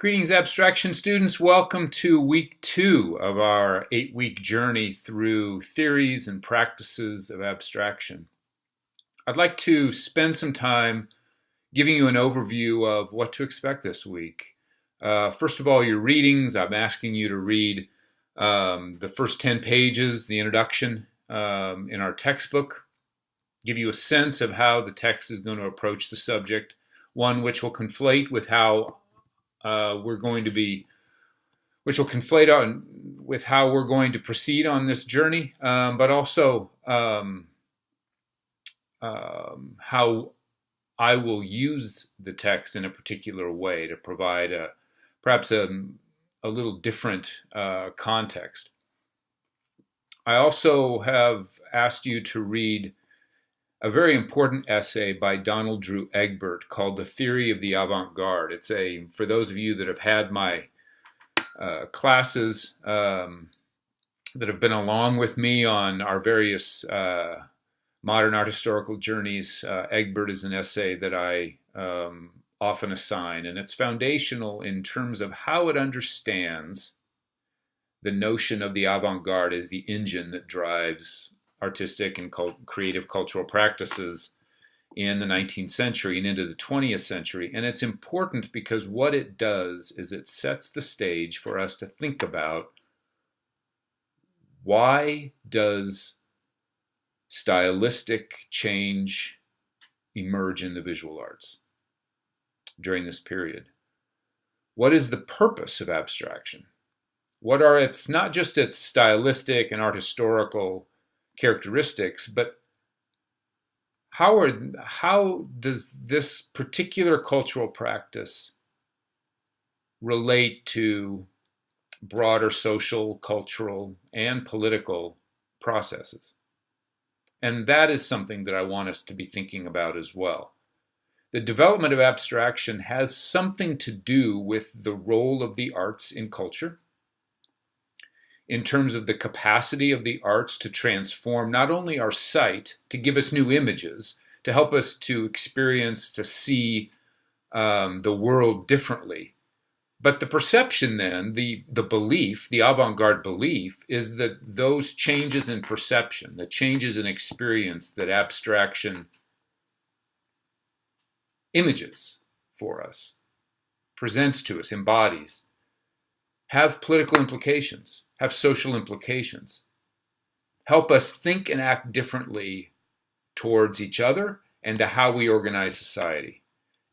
Greetings, abstraction students. Welcome to week 2 of our 8-week journey through theories and practices of abstraction. I'd like to spend some time giving you an overview of what to expect this week. First of all, your readings. I'm asking you to read the first 10 pages, the introduction in our textbook, give you a sense of how the text is going to approach the subject, one which will conflate with how we're going to proceed on this journey, but also how I will use the text in a particular way to provide perhaps a little different context. I also have asked you to read a very important essay by Donald Drew Egbert called The Theory of the Avant-Garde. For those of you that have had my classes that have been along with me on our various modern art historical journeys, Egbert is an essay that I often assign, and it's foundational in terms of how it understands the notion of the avant-garde as the engine that drives artistic and creative cultural practices in the 19th century and into the 20th century. And it's important because what it does is it sets the stage for us to think about why does stylistic change emerge in the visual arts during this period? What is the purpose of abstraction? What are not just its stylistic and art historical characteristics, but how does this particular cultural practice relate to broader social, cultural, and political processes? And that is something that I want us to be thinking about as well. The development of abstraction has something to do with the role of the arts in culture, in terms of the capacity of the arts to transform not only our sight, to give us new images, to help us to experience, to see the world differently. But the perception then, the belief, the avant-garde belief, is that those changes in perception, the changes in experience that abstraction images for us, presents to us, embodies, have political implications, have social implications, help us think and act differently towards each other and to how we organize society.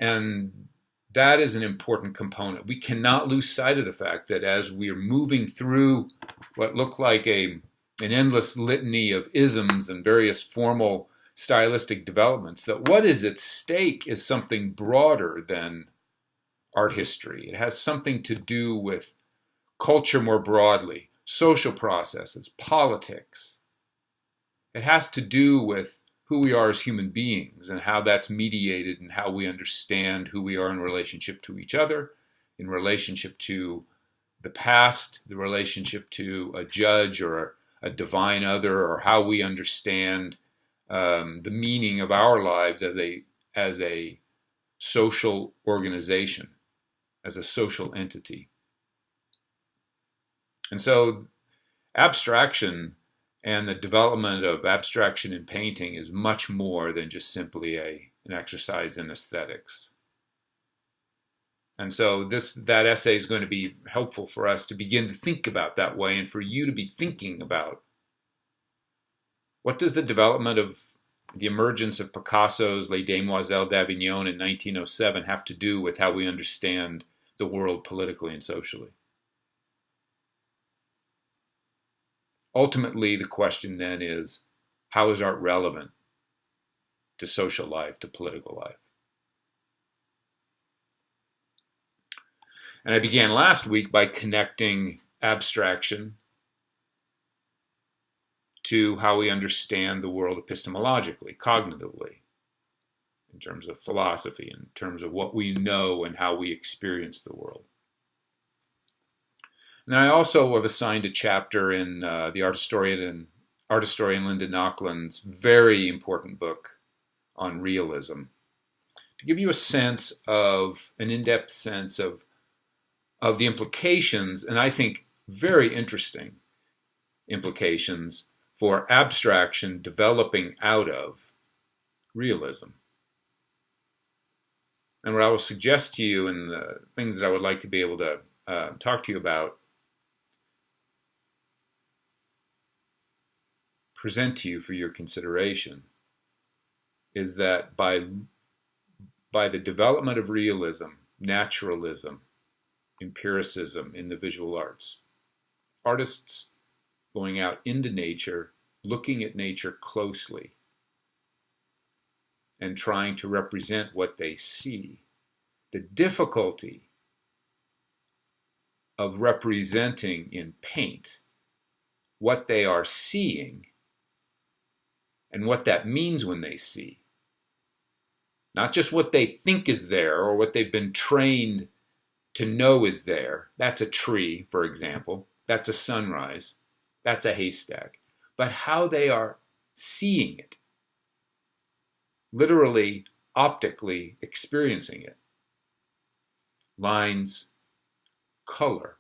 And that is an important component. We cannot lose sight of the fact that as we're moving through what look like an endless litany of isms and various formal stylistic developments, that what is at stake is something broader than art history. It has something to do with culture more broadly, social processes, politics. It has to do with who we are as human beings and how that's mediated and how we understand who we are in relationship to each other, in relationship to the past, the relationship to a judge or a divine other, or how we understand the meaning of our lives as a social organization, as a social entity. And so abstraction and the development of abstraction in painting is much more than just simply an exercise in aesthetics. And so that essay is going to be helpful for us to begin to think about that way, and for you to be thinking about what does the development of the emergence of Picasso's Les Demoiselles d'Avignon in 1907 have to do with how we understand the world politically and socially? Ultimately, the question then is, how is art relevant to social life, to political life? And I began last week by connecting abstraction to how we understand the world epistemologically, cognitively, in terms of philosophy, in terms of what we know and how we experience the world. And I also have assigned a chapter in the art historian Linda Nochlund's very important book on realism, to give you a sense of, an in-depth sense of of the implications, and I think very interesting implications, for abstraction developing out of realism. And what I will suggest to you, and the things that I would like to be able to talk to you about, present to you for your consideration, is that by the development of realism, naturalism, empiricism in the visual arts, artists going out into nature, looking at nature closely, and trying to represent what they see. The difficulty of representing in paint what they are seeing and what that means when they see. Not just what they think is there or what they've been trained to know is there. That's a tree, for example. That's a sunrise. That's a haystack. But how they are seeing it. Literally, optically experiencing it. Lines, color.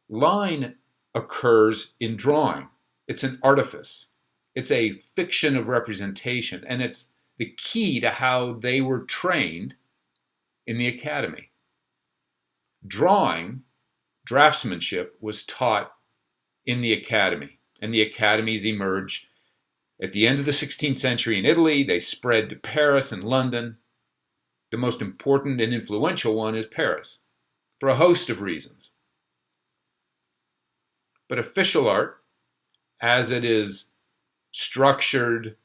Line occurs in drawing. It's an artifice. It's a fiction of representation, and it's the key to how they were trained in the academy. Drawing, draftsmanship, was taught in the academy, and the academies emerged at the end of the 16th century in Italy. They spread to Paris and London. The most important and influential one is Paris, for a host of reasons. But official art, as it is structured,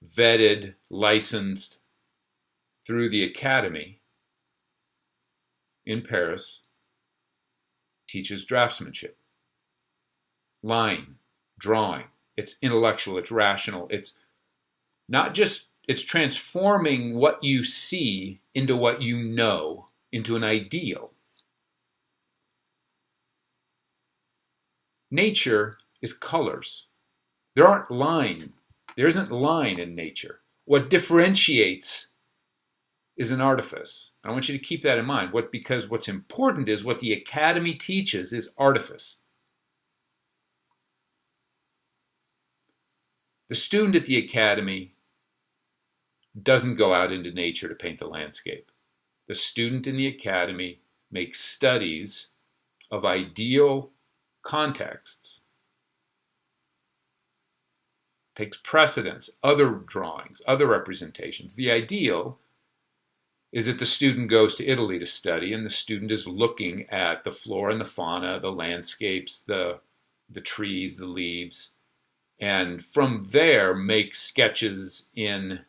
vetted, licensed through the academy in Paris, teaches draftsmanship. Line, drawing. It's intellectual, it's rational, it's not just, it's transforming what you see into what you know, into an ideal. Nature is colors. There isn't line in nature. What differentiates is an artifice. I want you to keep that in mind. Because what's important is what the academy teaches is artifice. The student at the academy doesn't go out into nature to paint the landscape. The student in the academy makes studies of ideal contexts, takes precedence, other drawings, other representations. The ideal is that the student goes to Italy to study, and the student is looking at the flora and the fauna, the landscapes, the trees, the leaves, and from there makes sketches in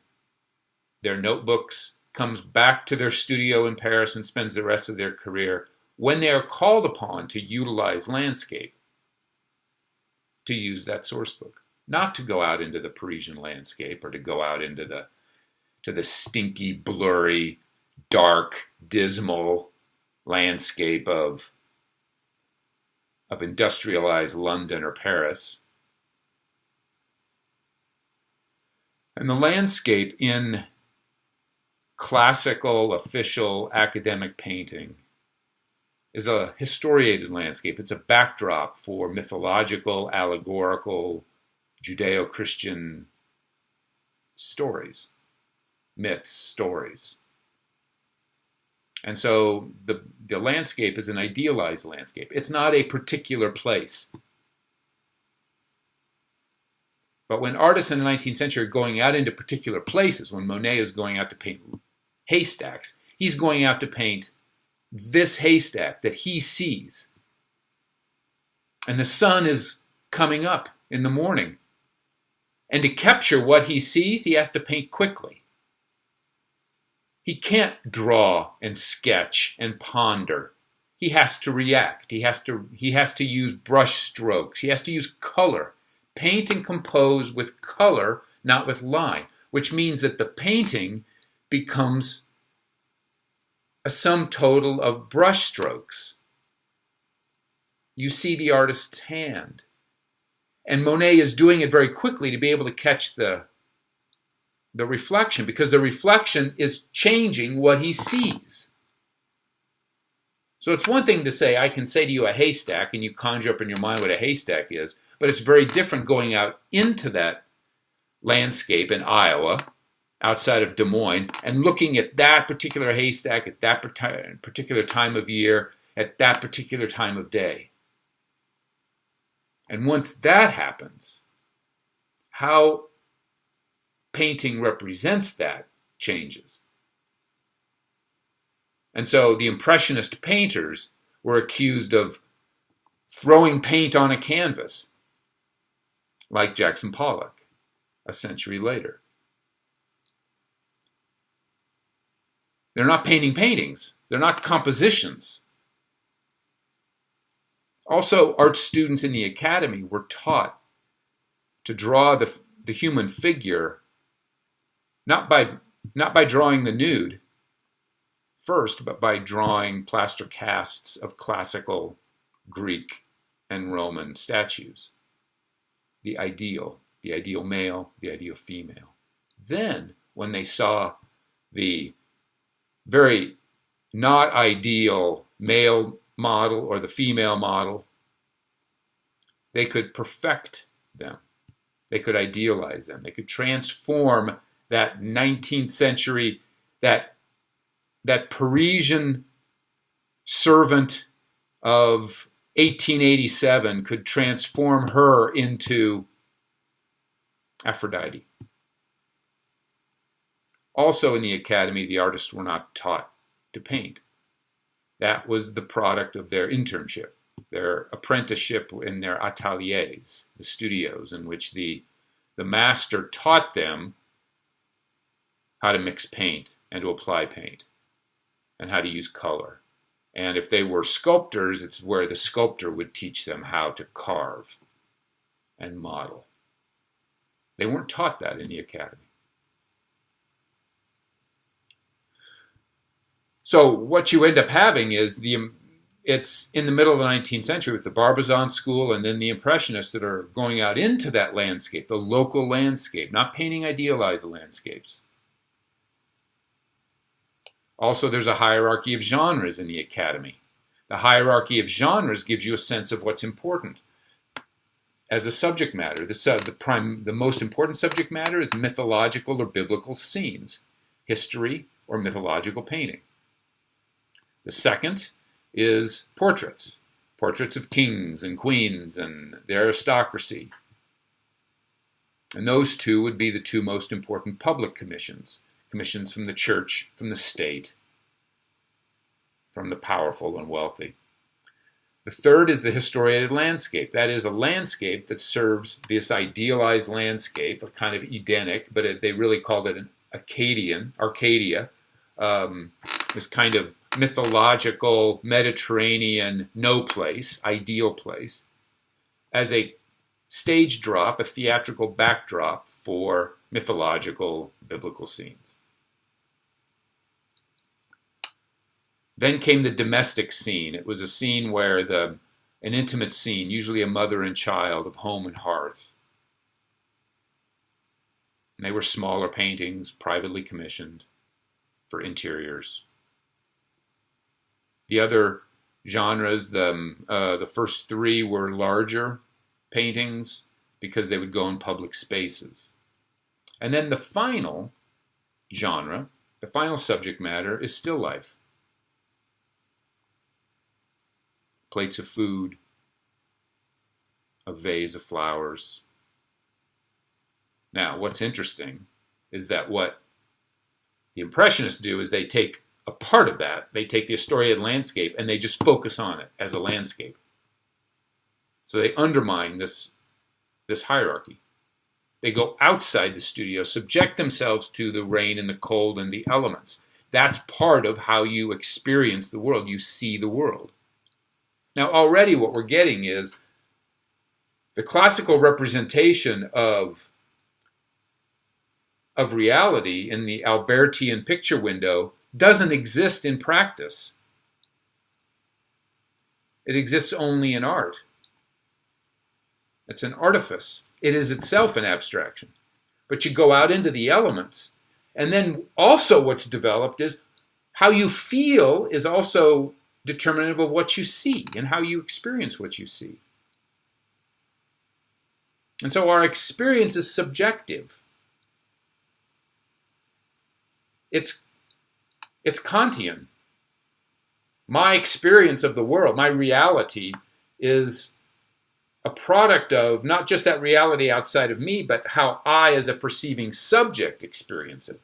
their notebooks, comes back to their studio in Paris and spends the rest of their career, when they are called upon to utilize landscape, to use that source book. Not to go out into the Parisian landscape or to go out into the stinky, blurry, dark, dismal landscape of industrialized London or Paris. And the landscape in classical, official, academic painting is a historiated landscape. It's a backdrop for mythological, allegorical, Judeo-Christian stories, myths, stories. And so the landscape is an idealized landscape. It's not a particular place. But when artists in the 19th century are going out into particular places, when Monet is going out to paint haystacks, he's going out to paint this haystack that he sees. And the sun is coming up in the morning. And to capture what he sees, he has to paint quickly. He can't draw and sketch and ponder. He has to react. He has to use brush strokes. He has to use color. Paint and compose with color, not with line, which means that the painting becomes a sum total of brush strokes. You see the artist's hand. And Monet is doing it very quickly to be able to catch the reflection, because the reflection is changing what he sees. So it's one thing to say, I can say to you a haystack, and you conjure up in your mind what a haystack is, but it's very different going out into that landscape in Iowa, outside of Des Moines, and looking at that particular haystack at that particular time of year, at that particular time of day. And once that happens, how painting represents that changes. And so the Impressionist painters were accused of throwing paint on a canvas, like Jackson Pollock a century later. They're not painting paintings. They're not compositions. Also, art students in the academy were taught to draw the human figure not by drawing the nude first, but by drawing plaster casts of classical Greek and Roman statues. The ideal male, the ideal female. Then, when they saw the very not ideal male model or the female model, they could perfect them. They could idealize them. They could transform that 19th century, that Parisian servant of 1887 could transform her into Aphrodite. Also in the academy, the artists were not taught to paint. That was the product of their internship, their apprenticeship in their ateliers, the studios in which the master taught them how to mix paint and to apply paint and how to use color. And if they were sculptors, it's where the sculptor would teach them how to carve and model. They weren't taught that in the academy. So what you end up having is it's in the middle of the 19th century with the Barbizon school and then the Impressionists that are going out into that landscape, the local landscape, not painting idealized landscapes. Also, there's a hierarchy of genres in the academy. The hierarchy of genres gives you a sense of what's important. As a subject matter, the most important subject matter is mythological or biblical scenes, history or mythological painting. The second is portraits of kings and queens and the aristocracy. And those two would be the two most important public commissions from the church, from the state, from the powerful and wealthy. The third is the historiated landscape. That is a landscape that serves this idealized landscape, a kind of Edenic, but they really called it an Arcadia, this kind of mythological Mediterranean ideal place, as a stage drop, a theatrical backdrop for mythological biblical scenes. Then came the domestic scene. It was a scene where an intimate scene, usually a mother and child of home and hearth. And they were smaller paintings, privately commissioned for interiors. The other genres, the first three were larger paintings because they would go in public spaces. And then the final genre, the final subject matter is still life. Plates of food, a vase of flowers. Now, what's interesting is that what the Impressionists do is they take a part of that, they take the historiated landscape and they just focus on it as a landscape. So they undermine this hierarchy. They go outside the studio, subject themselves to the rain and the cold and the elements. That's part of how you experience the world. You see the world. Now, already what we're getting is the classical representation of reality in the Albertian picture window doesn't exist in practice. It exists only in art. It's an artifice. It is itself an abstraction. But you go out into the elements, and then also what's developed is how you feel is also determinative of what you see and how you experience what you see. And so our experience is subjective. It's Kantian. My experience of the world, my reality, is a product of not just that reality outside of me, but how I, as a perceiving subject, experience it.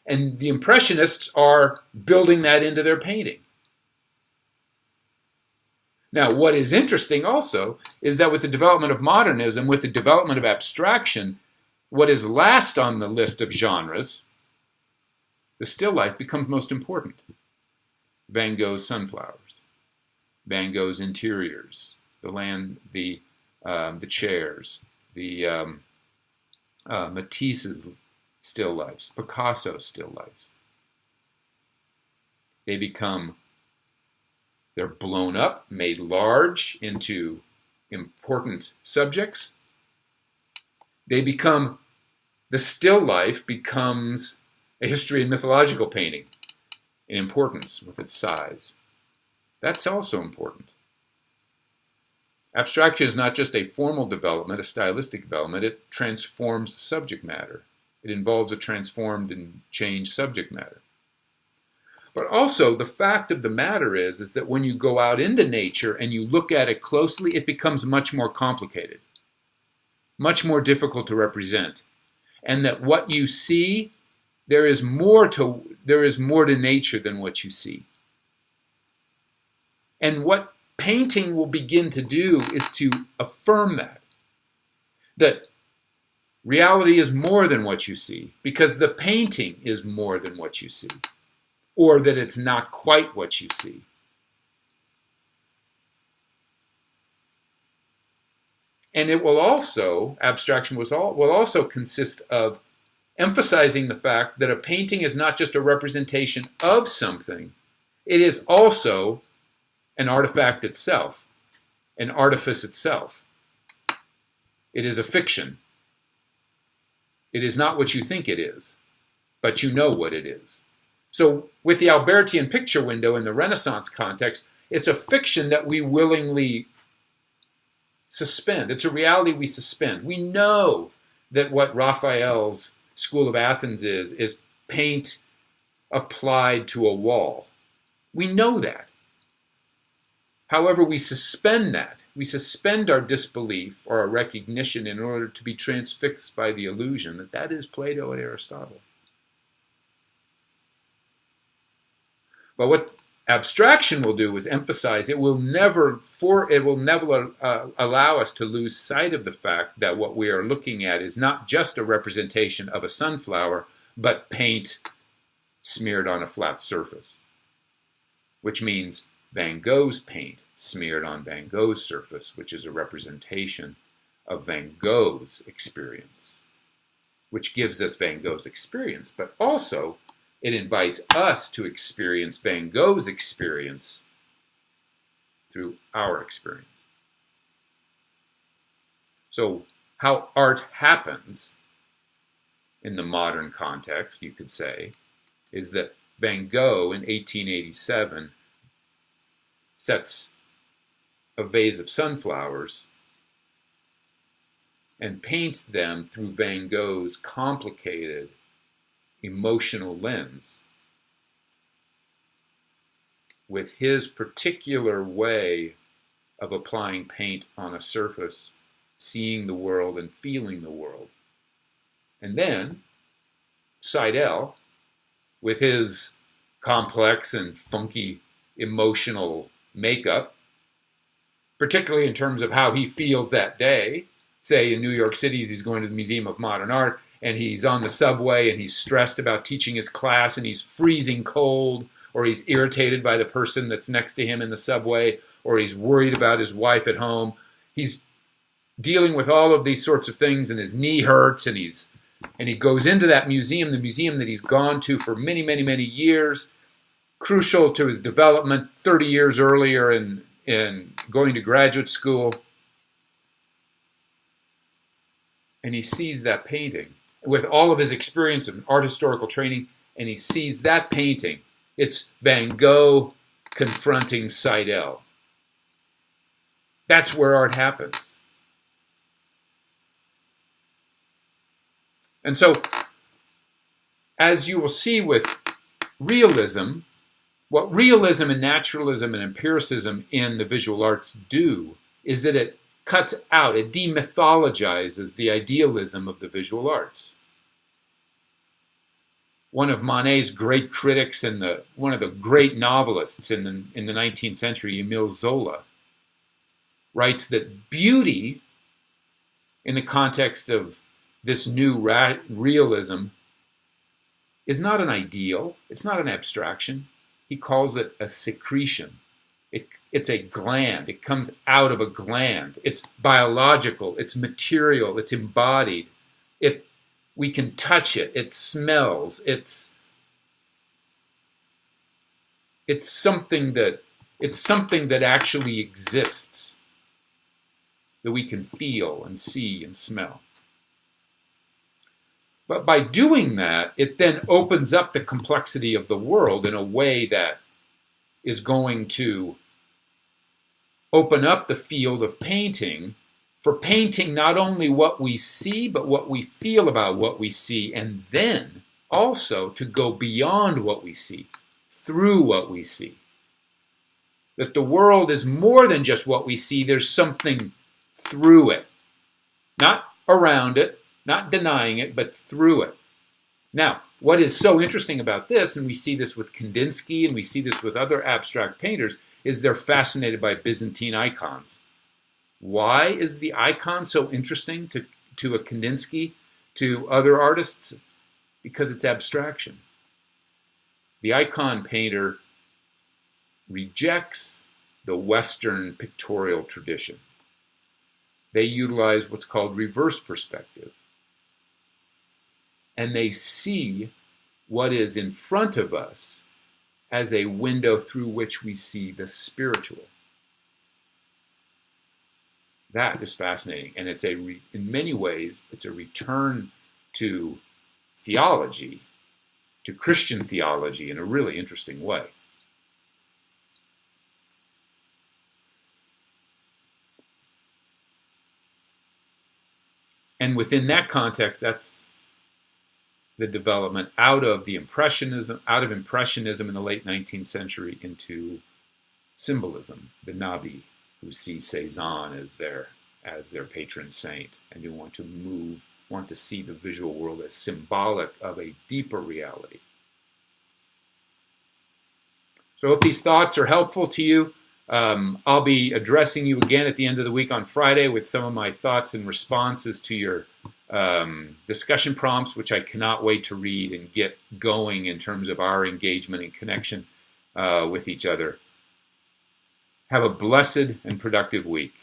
And the Impressionists are building that into their painting. Now, what is interesting also is that with the development of modernism, with the development of abstraction, what is last on the list of genres, the still life, becomes most important. Van Gogh's sunflowers, Van Gogh's interiors, the land, the chairs, the Matisse's still lifes, Picasso's still lifes. They're blown up, made large into important subjects. The still life becomes a history and mythological painting in importance with its size. That's also important. Abstraction is not just a formal development, a stylistic development. It transforms subject matter. It involves a transformed and changed subject matter. But also, the fact of the matter is that when you go out into nature and you look at it closely, it becomes much more complicated, much more difficult to represent. And that what you see, there is more to nature than what you see. And what painting will begin to do is to affirm that reality is more than what you see, because the painting is more than what you see, or that it's not quite what you see. And it will also, abstraction will also consist of emphasizing the fact that a painting is not just a representation of something, it is also an artifact itself, an artifice itself. It is a fiction. It is not what you think it is, but you know what it is. So with the Albertian picture window in the Renaissance context, it's a fiction that we willingly suspend. It's a reality we suspend. We know that what Raphael's School of Athens is paint applied to a wall. We know that. However, we suspend that. We suspend our disbelief or our recognition in order to be transfixed by the illusion that that is Plato and Aristotle. But what abstraction will do is emphasize, it will never allow us to lose sight of the fact that what we are looking at is not just a representation of a sunflower, but paint smeared on a flat surface, which means Van Gogh's paint smeared on Van Gogh's surface, which is a representation of Van Gogh's experience, which gives us Van Gogh's experience, but also it invites us to experience Van Gogh's experience through our experience. So how art happens in the modern context, you could say, is that Van Gogh in 1887 sets a vase of sunflowers and paints them through Van Gogh's complicated emotional lens, with his particular way of applying paint on a surface, seeing the world and feeling the world. And then Seidel, with his complex and funky emotional makeup, particularly in terms of how he feels that day. Say in New York City, he's going to the Museum of Modern Art, and he's on the subway, and he's stressed about teaching his class, and he's freezing cold, or he's irritated by the person that's next to him in the subway, or he's worried about his wife at home. He's dealing with all of these sorts of things, and his knee hurts, and he goes into that museum, the museum that he's gone to for many, many, many years, crucial to his development 30 years earlier in going to graduate school. And he sees that painting with all of his experience of art historical training, and he sees that painting. It's Van Gogh confronting Seidel. That's where art happens. And so, as you will see with realism, what realism and naturalism and empiricism in the visual arts do is that it cuts out, it demythologizes the idealism of the visual arts. One of Monet's great critics and one of the great novelists in the 19th century, Émile Zola, writes that beauty, in the context of this new realism, is not an ideal, it's not an abstraction. He calls it a secretion. It's a gland. It comes out of a gland. It's biological, it's material, it's embodied. We can touch it, it smells, it's something that actually exists, that we can feel and see and smell. But by doing that, it then opens up the complexity of the world in a way that is going to open up the field of painting for painting not only what we see, but what we feel about what we see, and then also to go beyond what we see, through what we see. That the world is more than just what we see, there's something through it. Not around it, not denying it, but through it. Now, what is so interesting about this, and we see this with Kandinsky and we see this with other abstract painters, is they're fascinated by Byzantine icons. Why is the icon so interesting to a Kandinsky, to other artists? Because it's abstraction. The icon painter rejects the Western pictorial tradition. They utilize what's called reverse perspective. And they see what is in front of us as a window through which we see the spiritual. That is fascinating, and it's in many ways, it's a return to theology, to Christian theology in a really interesting way. And within that context, that's the development out of Impressionism in the late 19th century into symbolism, the Nabi, who see Cézanne as their patron saint and who want to see the visual world as symbolic of a deeper reality. So I hope these thoughts are helpful to you. I'll be addressing you again at the end of the week on Friday with some of my thoughts and responses to your discussion prompts, which I cannot wait to read and get going in terms of our engagement and connection with each other. Have a blessed and productive week.